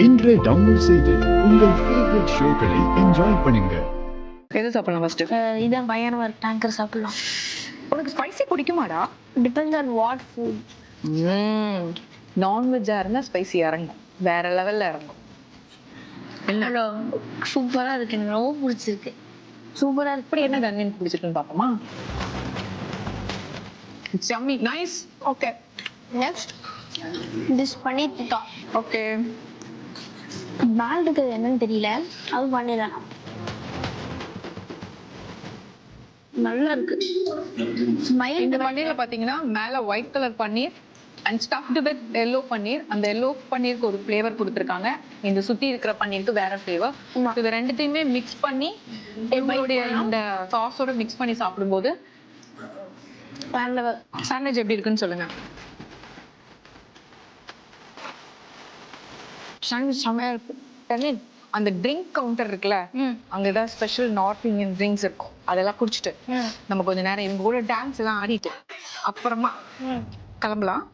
இன்றே டவுன்லோட் செய்து உங்கள் ஃபேவரட் ஷோக்களை என்ஜாய் பண்ணுங்க. எது சாப்பிடலாம் ஃபர்ஸ்ட்? இதான் பயங்கரமா இருக்கு. டேங்கர் சாப்பிடலாம். உனக்கு ஸ்பைசி பிடிக்குமாடா? Depends on what food. நான்வெஜ்ஜா இருந்தா ஸ்பைசி இறங்கும், வேற லெவல்ல இறங்கும். ஹலோ, சூப்பரா இருக்கு. எனக்கு ரொம்ப பிடிச்சிருக்கு. சூப்பரா இருக்கு. இப்படி என்ன கன்வீன் பிடிச்சிருக்குன்னு பார்ப்போமா? It's yummy, nice. Okay, next this paneer tikka. Okay. மேல இருக்கிறது என்னன்னு தெரியல. அது பண்ணிடலாம். நல்லா இருக்கு. ஸ்மைல். இந்த பன்னீர்ல பாத்தீங்கன்னா மேல white colour paneer and stuffed with yellow paneer. அந்த எல்லோ பன்னீருக்கு ஒரு ஃப்ளேவர் கொடுத்துருக்காங்க, இந்த சுத்தி இருக்கிற பன்னீருக்கு வேற ஃப்ளேவர். இது ரெண்டுத்தையுமே மிக்ஸ் பண்ணி உங்களுடைய இந்த சாஸோட மிக்ஸ் பண்ணி சாப்பிடும்போது சாண்ட்விச் எப்படி இருக்குன்னு சொல்லுங்க. சாண்ட்விச் செம்மையா இருக்கு. அந்த ட்ரிங்க் கவுண்டர் இருக்குல்ல, அங்க ஏதாவது ஸ்பெஷல் நார்த் இந்தியன் ட்ரிங்க்ஸ் இருக்கும், அதெல்லாம் குடிச்சிட்டு நம்ம கொஞ்ச நேரம் இவங்க கூட டான்ஸ் எல்லாம் ஆடிட்டு அப்புறமா கிளம்பலாம்.